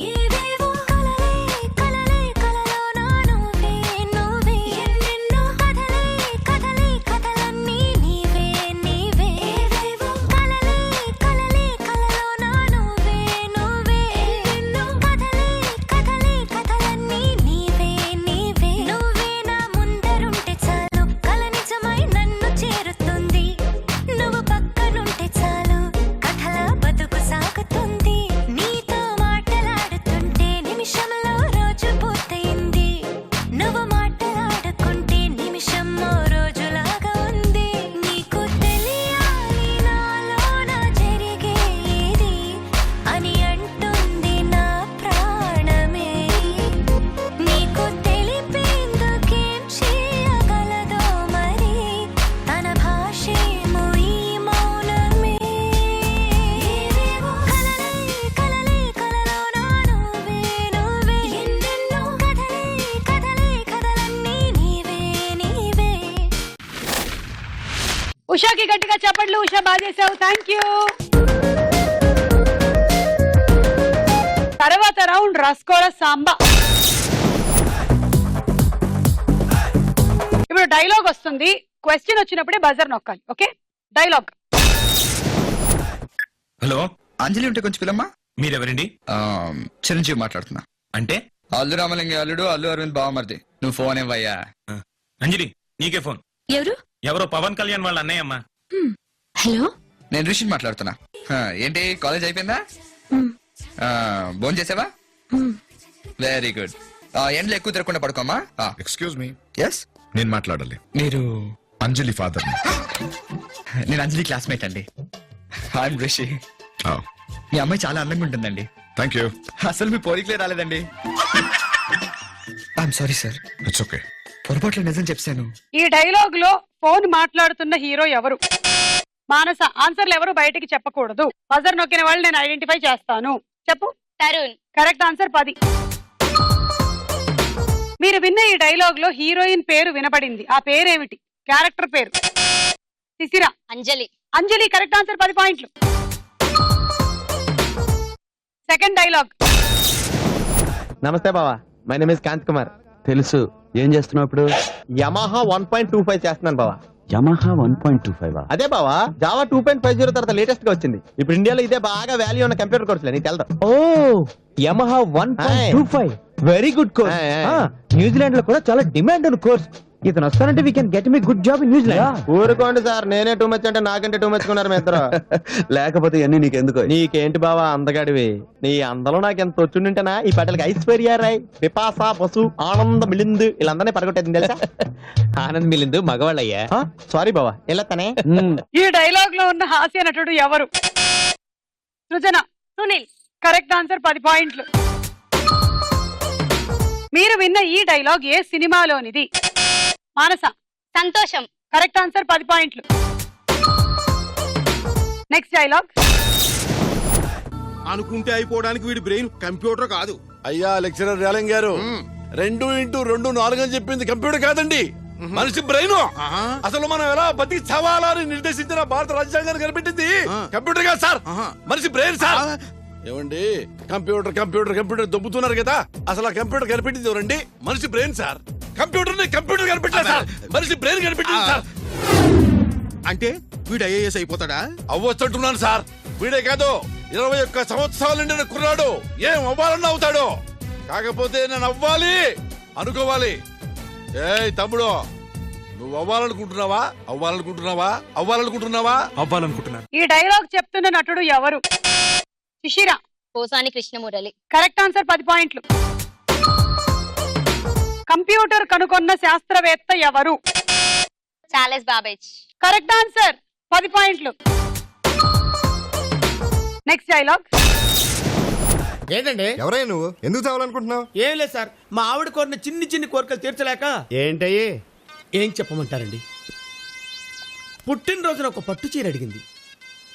ఏవేవో కలలే కలలే కలలోన నువ్వే నువ్వే ఎన్నెన్నో కథలే కథలే కథలన్నీ నీవే నీవే ఏవేవో కలలే కలలే కలలోన నువ్వే నువ్వే ఎన్నెన్నో కథలే కథలే కథలన్నీ నీవే నీవే నువ్వే నా ముందరుంటే చాలు కల నిజమై నన్ను చేరుతుంది నువ్వు పక్కనుంటే చాలు కథల బతుకు సాగుతుంది నీతో మాటలాడుతుంటే నిమిషంలో రోజు పూర్తయింది నువ్వు మాటలాడుకుంటే నిమిషంలో రోజులాగా ఉంది నీకు తెలియాలి నాలోన జరిగేది అని అంటుంది నా ప్రాణమే నీకు తెలిపేందుకేం చేయగలదో మరి తన భాషేమో ఈ మౌనమే ఏవేవో కలలే కలలే కలలోన నువ్వే నువ్వే ఎన్నెన్నో కథలే కథలే కథలన్నీ నీవే నీవే ఉషాకి గట్టిగా చెప్పండి. ఉషా బాగా చేసావు. Thank you. తర్వాత రౌండ్ రస్కోల సాంబా. ఇప్పుడు డైలాగ్ వస్తుంది, క్వశ్చన్ వచ్చినప్పుడే బజర్ నొక్కాలి. Okay, dialogue. హలో, అంజలి ఉంటే కొంచెం పిల్లమ్మా. మీరెవరండి? చిరంజీవి మాట్లాడుతున్నా. అంటే అల్లు రామలింగ అల్లుడు, అల్లు అరవింద్ బావమరిది. నువ్వు ఫోన్ ఇవ్వయ్యా. అంజలి, నీకే ఫోన్. ఎవరు? ఎవరో పవన్ కళ్యాణ్ వాళ్ళ అన్నయ్య అమ్మా. హలో, నేను రిషిని మాట్లాడుతున్నా. ఏంటి కాలేజ్ అయిపోయిందా? భోన్ చేసావా? Very good. ఎండలో ఎక్కువ తిరగకుండా పడుకోమ్మా. ఎక్స్క్యూజ్ మీ, ఎస్, నేను మాట్లాడాలి. మీరు? అంజలి ఫాదర్. నేను అంజలి క్లాస్మేట్ అండి. హాయ్ రిషి. మీ అమ్మాయి చాలా అందంగా ఉంటుందండి. Thank you. అసలు మీ పోలికలే రాలేదండి. I'm sorry sir. It's okay. పొరపాట్లో నిజం చెప్పాను. ఈ డైలాగ్ లో ఫోన్ మాట్లాడుతున్న హీరో ఎవరు? మానస, ఆన్సర్లు ఎవరు బయటికి చెప్పకూడదు. బజర్ నొక్కిన వాళ్ళు నేను ఐడెంటిఫై చేస్తాను. చెప్పు. తరుణ్. Correct answer 10. మీరు విన్న ఈ డైలాగ్ లో హీరోయిన్ పేరు వినపడింది. ఆ పేరేమిటి? క్యారెక్టర్ పేరు. శిశిర. అంజలి. అంజలి కరెక్ట్ ఆన్సర్, 10 పాయింట్లు. Second dialogue. నమస్తే బావా, my name is Kanth Kumar. తెలుసు. ఏం చేస్తున్నావు ఇప్పుడు? యమహా 1.25 చేస్తున్నాను బావా. యమహా 1.25. అదే బావా, జావా 2.50 తర్వాత లేటెస్ట్ గా వచ్చింది. ఇప్పుడు ఇండియాలో ఇదే బాగా వాల్యూ ఉన్న కంప్యూటర్ కోర్సులే, నీకు తెలదు. ఓ, Yamaha 1.25 very good course. New Zealand లో కూడా చాలా డిమాండ్ ఉన్న కోర్స్. ఇతను వస్తానంటే we can get me good job in New Zealand. ఊరుకోండి సార్, నేనే టూ మచ్ అంటే నాకంటే టూ మచ్ కున్నారు మీ ఇద్దరు. లేకపోతే ఇవన్నీ నీకెందుకు? నీకేంటి బావా అందగాడివి? నీ అందలో నాకు ఎంత వచ్చుంటేనా ఈ పాటలకి ఐశ్వర్య రాయ్, పిపాస బసు, ఆనంద్ మిలింద్ వీళ్ళందరినీ పరగొట్టేది తెలుసా? ఆనంద్ మిలిందు మగవాళ్ళయ్యా. సారీ బావా, ఇలా తనే. ఈ డైలాగ్ లో ఉన్న హాస్య నటుడు ఎవరు? సృజన. సునీల్. కరెక్ట్ ఆన్సర్, 10 పాయింట్లు. మీరు విన్న ఈ డైలాగ్ ఏ సినిమాలోనిది? మానస. సంతోషం. కరెక్ట్ ఆన్సర్, 10 పాయింట్లు. Next dialogue. అనుకుంటే అయిపోవడానికి వీడి బ్రెయిన్ కంప్యూటర్ కాదు. అయ్యా లెక్చరర్ రేలంగ్ గారు, 2x2 4 అని చెప్పింది కంప్యూటర్ కాదండి, మనిషి బ్రెయిన్. అసలు మనం ఎలా బతికి చవాలని నిర్దేశించిన భారత రాజ్యాంగాన్ని కనిపెట్టింది కంప్యూటర్ కాదు సార్, మనిషి బ్రెయిన్ సార్. ఏమండి, కంప్యూటర్ కంప్యూటర్ కంప్యూటర్ దొబ్బుతున్నారు కదా, అసలు ఆ కంప్యూటర్ కనిపెట్టింది ఎవరండి? మనిషి బ్రెయిన్ సార్. కంప్యూటర్ కనిపెట్టలేదు సార్, మనిషి బ్రెయిన్ కనిపెట్టింది సార్. అంటే వీడు ఐఏఎస్ అయిపోతాడా? అవ్వచ్చుంటున్నాను సార్. వీడే కాదు, 21 సంవత్సరాలు నిండిన కుర్రాడు ఏం అవ్వాలన్నా అవుతాడు. కాకపోతే నేను అవ్వాలి అనుకోవాలి. ఏయ్ తమ్ముడు, నువ్వు అవ్వాలనుకుంటున్నావా? అవ్వాలనుకుంటున్నాను. ఈ డైలాగ్ చెప్తున్న నటుడు ఎవరు? శిశిర. పోసాని కృష్ణమురళి. కరెక్ట్ ఆన్సర్, 10 పాయింట్లు. కంప్యూటర్ కనుగొన్న శాస్త్రవేత్త ఎవరు? Charles Babbage. కరెక్ట్ ఆన్సర్, 10 పాయింట్లు. Next dialogue. ఏంటండి? ఎవరై నువ్వు? ఎందుకు చావాలనుకుంటున్నావు? ఏం లేదు సార్, మా ఆవిడ కోరిన చిన్ని కోరికలు తీర్చలేక. ఏంటయ్యి? ఏం చెప్పమంటారండి? పుట్టినరోజున ఒక పట్టు చీర అడిగింది,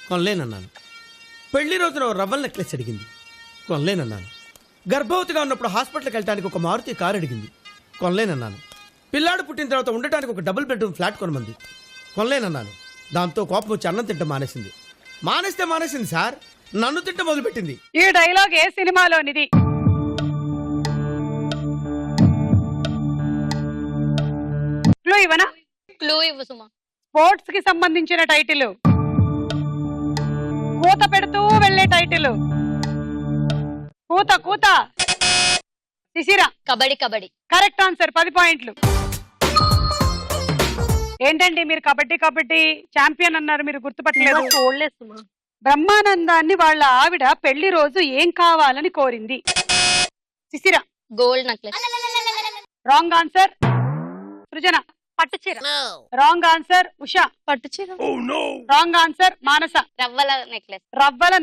కొనలేనన్నాను. పెళ్లి రోజున ఒక రవ్వల్ నెక్లెస్ అడిగింది, కొనలేనన్నాను. గర్భవతిగా ఉన్నప్పుడు హాస్పిటల్కి వెళ్ళడానికి ఒక మారుతి కారు అడిగింది, కొనలేనన్నాను. పిల్లాడు పుట్టిన తర్వాత ఉండటానికి ఒక డబుల్ బెడ్రూమ్ ఫ్లాట్ కొనమంది, కొనలేనన్నాను. దాంతో కోపం వచ్చి అన్నం తింట మానేసింది. మానేసింది సార్, నన్ను తింట మొదలుపెట్టింది. ఈ డైలాగ్ ఏ సినిమాలోనిది? క్లూ ఇవ్వనా? క్లూ ఇవ్వు సుమా. స్పోర్ట్స్ కి సంబంధించిన టైటిల్, కూత పెడుతూ వెళ్లే టైటిల్. కూత. శిశిర. కబడ్డీ. కరెక్ట్ ఆన్సర్, 10 పాయింట్లు. ఏంటండి మీరు కబడ్డీ ఛాంపియన్ అన్నారు, మీరు గుర్తుపట్టలేదు? చూడలేదు సుమా. బ్రహ్మానందాన్ని వాళ్ళ ఆవిడ పెళ్లి రోజు ఏం కావాలని కోరింది? Shishira. Gold necklace. Wrong answer. Srujana. పట్టుచీర. Wrong answer. ఉషా. పట్టుచీర. Wrong answer. మానస. రవ్వల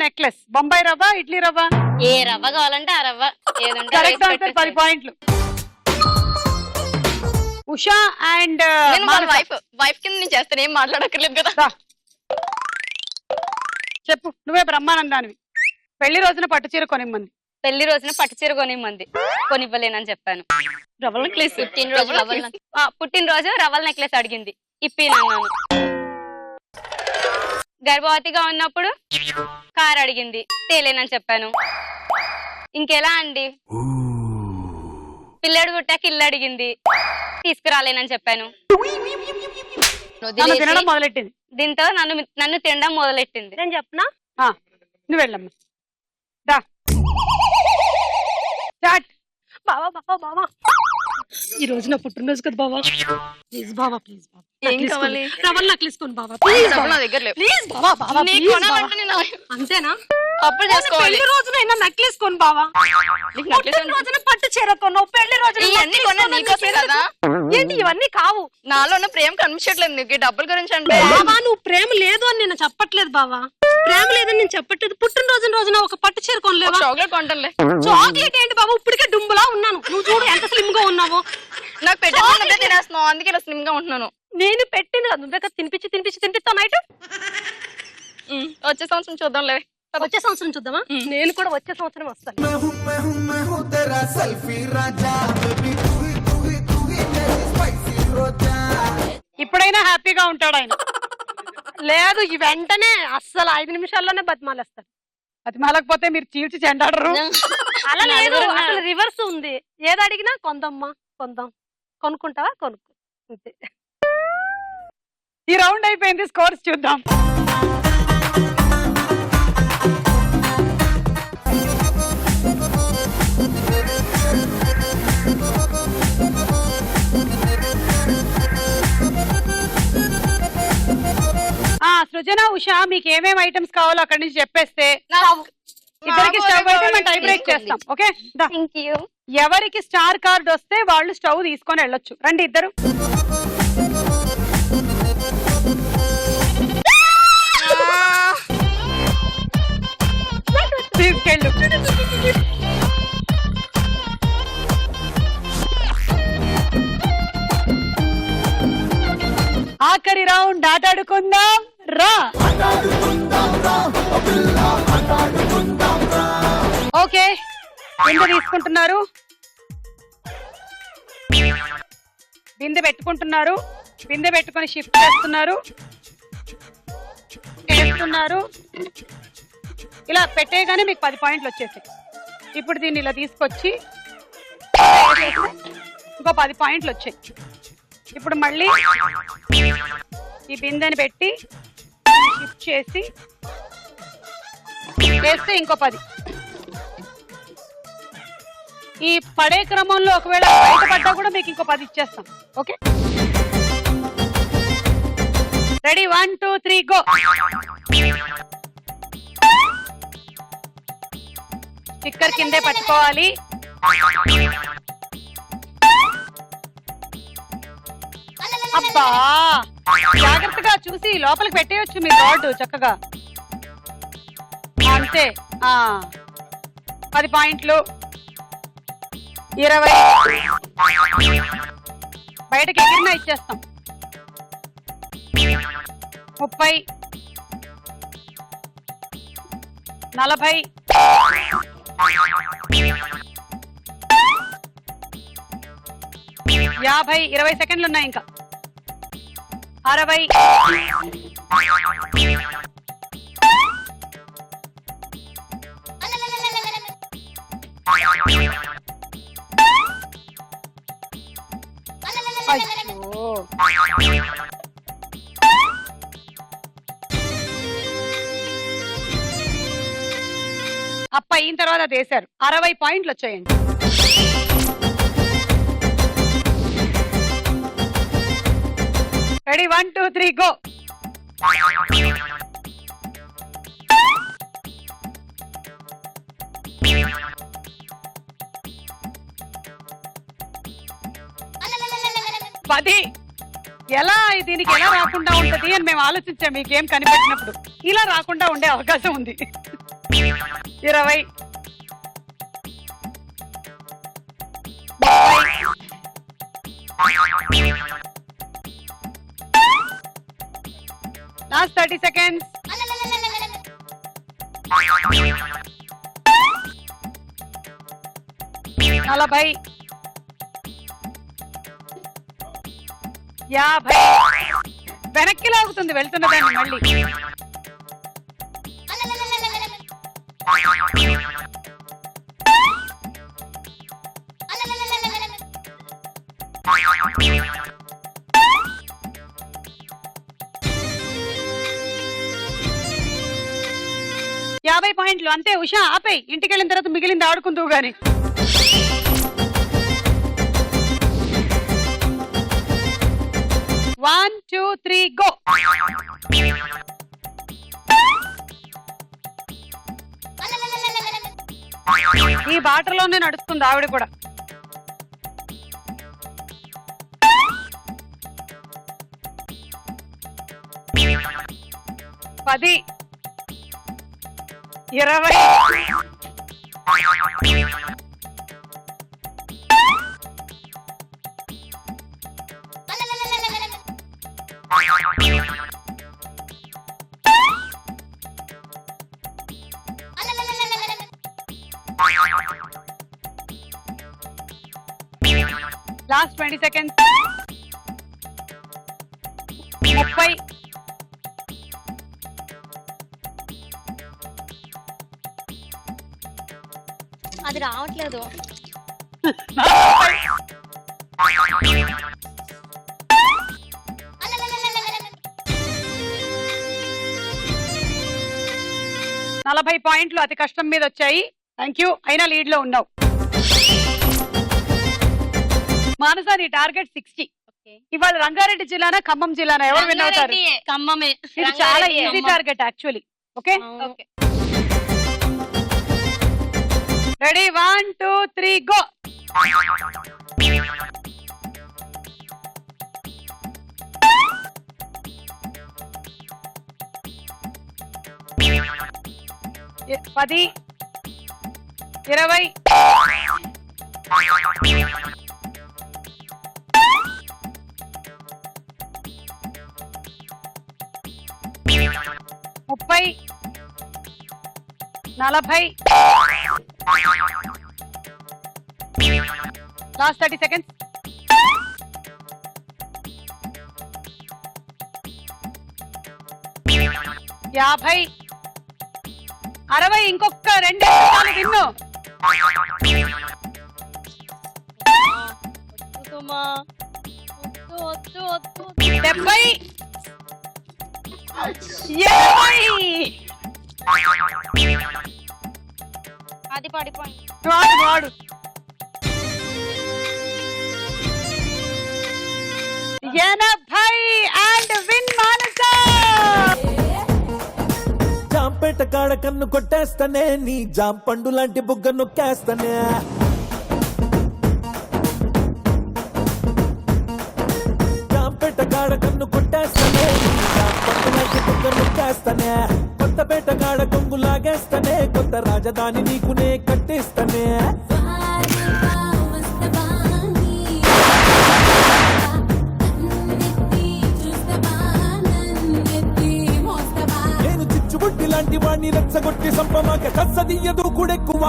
నెక్లెస్. బొంబాయి రవ్వ, ఇడ్లీ రవ్వ? ఏ రవ్వ కావాలంటే ఆ రవ్వ. కరెక్ట్ ఆన్సర్, 10 పాయింట్లు. ఉషా అండ్ వైఫ్ కింద నేను చేస్తాను, ఏం మాట్లాడక్కర్లేదు కదా. చెప్పు, నువ్వే బ్రహ్మానందానివి. పెళ్లి రోజున పట్టుచీర కొనిమ్మంది. పెళ్లి రోజున పట్టుచీర కొనివ్వలేనని చెప్పాను. రవ్వల నెక్లెస్. పుట్టినరోజు రవ్వల నెక్లెస్ అడిగింది, ఇప్పినన్నాను. గర్భవతిగా ఉన్నప్పుడు కార్ అడిగింది, తేలేనని చెప్పాను. ఇంకెలా అండి? పిల్లడు పుట్టాక ఇల్లు అడిగింది, తీసుకురాలేనని చెప్పాను. నన్ను తినడం మొదలెట్టింది. దీంతో నన్ను తినడం మొదలెట్టింది. నేను చెప్పనా? నువ్వు వెళ్ళమ్మా. దా స్టార్ట్. బావా బావా బావా, ఈ రోజు నా పుట్టినరోజు కదా బావా, ప్లీజ్ బావా, ప్లీజ్ బావా, ఏం కావాలి? రవల్ నక్లీస్ కొని బావా, ప్లీజ్ నా దగ్గర లేవు. ప్లీజ్ బావా బావా, నీకు ప్లీజ్ కొనాలంటే నేను అంతేనా? అప్పులు చేసుకోవాలి. పెళ్లి రోజున నక్లీస్ కొని బావా, రోజున పట్టు చీర కొన్నావు, పెళ్లి రోజున ఇవన్నీ కొన్నా నీకోసం కదా. ఏంటి ఇవన్నీ కావు? నాలో ఉన్న ప్రేమ కనిపించట్లేదు నీకు ఈ డబ్బుల గురించి అంటే. బావా నువ్వు ప్రేమ లేదు అని నేను చెప్పట్లేదు బావా, ప్రేమ లేదని నేను చెప్పట్లేదు. రోజున ఒక పట్టు చీర కొనలేవా? చాక్లెట్ కొంటలే. చాక్లెట్ ఏంటి బాబు, ఇప్పటికే డుంబులా ఉన్నాను, నువ్వు చూడు ఎంత స్లిమ్ గా ఉన్నావు. నాకు పెట్టే తినేస్తున్నావు, అందుకే ఇలా స్లిమ్ గా ఉంటున్నాను. నేను పెట్టింది కదా, నువ్వే కదా తినిపిస్తావు నైట్. వచ్చే సంవత్సరం చూద్దాంలే. వచ్చే సంవత్సరం చూద్దామా? నేను కూడా వచ్చే సంవత్సరం వస్తాను. ఇప్పుడైనా హ్యాపీగా ఉంటాడు ఆయన. లేదు ఈ వెంటనే అస్సలు 5 నిమిషాల్లోనే బతిమాలేస్తాడు. బతిమాలకపోతే మీరు చీల్చి చెండాడరు. అలా లేదు, అసలు రివర్స్ ఉంది. ఏది అడిగినా కొందమ్మా కొందాం, కొనుక్కుంటావా కొనుక్కో, అంతే. ఈ రౌండ్ అయిపోయింది, స్కోర్స్ చూద్దాం. సృజన, ఉషా మీకు ఏమేమి ఐటమ్స్ కావాలో అక్కడి నుంచి చెప్పేస్తే ఇద్దరికి స్టవ్ అయితే మేము టై బ్రేక్ చేస్తాం. ఓకే, ఎవరికి స్టార్ కార్డ్ వస్తే వాళ్ళు స్టవ్ తీసుకొని వెళ్ళొచ్చు. రండి ఇద్దరు. తీసుకెళ్ళు. ఆఖరి రౌండ్ ఆటాడుకుందాం రా. ఓకే, బిందె తీసుకుంటున్నారు, బిందె పెట్టుకుంటున్నారు, బిందె పెట్టుకొని షిఫ్ట్ చేస్తున్నారు. ఇలా పెట్టేగానే మీకు 10 పాయింట్లు వచ్చేసాయి. ఇప్పుడు దీన్ని ఇలా తీసుకొచ్చి ఇంకో 10 పాయింట్లు వచ్చాయి. ఇప్పుడు మళ్ళీ ఈ బిందెని పెట్టి షిఫ్ట్ చేసి వేస్తే ఇంకో 10. ఈ పడే క్రమంలో ఒకవేళ బయటపడ్డా కూడా మీకు ఇంకో 10 ఇచ్చేస్తాం. Okay, ready? 1 2 3 గో. స్టిక్కర్ కిందే పట్టుకోవాలి. అబ్బా, జాగ్రత్తగా చూసి లోపలికి పెట్టేయచ్చు మీ రాడ్ చక్కగా. అంతే. 10 పాయింట్లు, 20 బయటకి ఎగిరినా ఇచ్చేస్తాం. 30 40 50 20 సెకండ్లు ఉన్నాయి ఇంకా. 60 అప్ప అయిన తర్వాత అది వేశారు. 60 పాయింట్లు వచ్చాయండి. రెడీ? 1 2 3 గో. పది. ఎలా దీనికి ఎలా రాకుండా ఉంటది అని మేము ఆలోచించాం. మీకేం కనిపెట్టినప్పుడు ఇలా రాకుండా ఉండే అవకాశం ఉంది. 20 లాస్ట్ 30 seconds. 40 50 వెనక్కి లాగుతుంది వెళ్తున్న దాన్ని మళ్ళీ. 60 50 పాయింట్లు అంతే. ఉషా ఆపేయి, ఇంటికి వెళ్ళిన తర్వాత మిగిలింది ఆడుకుందువు గాని. One, two, three, go. ఈ బాటలోనే నడుస్తుంది ఆవిడ కూడా. పది 20 లాస్ట్ 20 seconds. 30 అది రావట్లేదు. 40 పాయింట్లు అతి కష్టం మీద వచ్చాయి. Thank you. అయినా లీడ్ లో ఉన్నావు. మానస నీ టార్గెట్ 60. ఇవాళ రంగారెడ్డి జిల్లానా ఖమ్మం జిల్లానా ఎవరు విన్ అవుతారు? ఖమ్మమే. ఇది చాలా easy target actually. Okay ready 1, 2, 3 go. పది 20 30 40 లాస్ట్ 30 seconds. 50 60 ఇంకొక 2 నిమిషాలు విన్ను. 70 అది పడిపోయింది. వాడు 80 అండ్ విన్ మానస. జాంపేట కాడ కన్ను కొట్టేస్తానే, నీ జాంపండు లాంటి బుగ్గ నొక్కేస్తానే. జాంపేట కాడ కన్ను కొట్టేస్తానే, నీ జాంపండు లాంటి బుగ్గ నొక్కేస్తానే. కొత్తపేట కాడ కొంగు లాగేస్తానే, కొత్త రాజధాని నీకునే కట్టేస్తానే. బుడ్డి లాంటి వాడిని రెచ్చగొట్టి సంపమాక కసదియ్యదు కూడెక్కువ.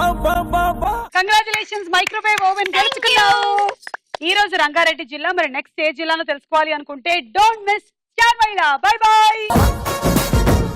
కంగ్రాచులేషన్స్, మైక్రోవేవ్ ఓవెన్ గెలుచుకున్నావు. ఈ రోజు రంగారెడ్డి జిల్లా. మరి నెక్స్ట్ ఏ జిల్లాలో తెలుసుకోవాలి అనుకుంటే don't miss star Maila. By by.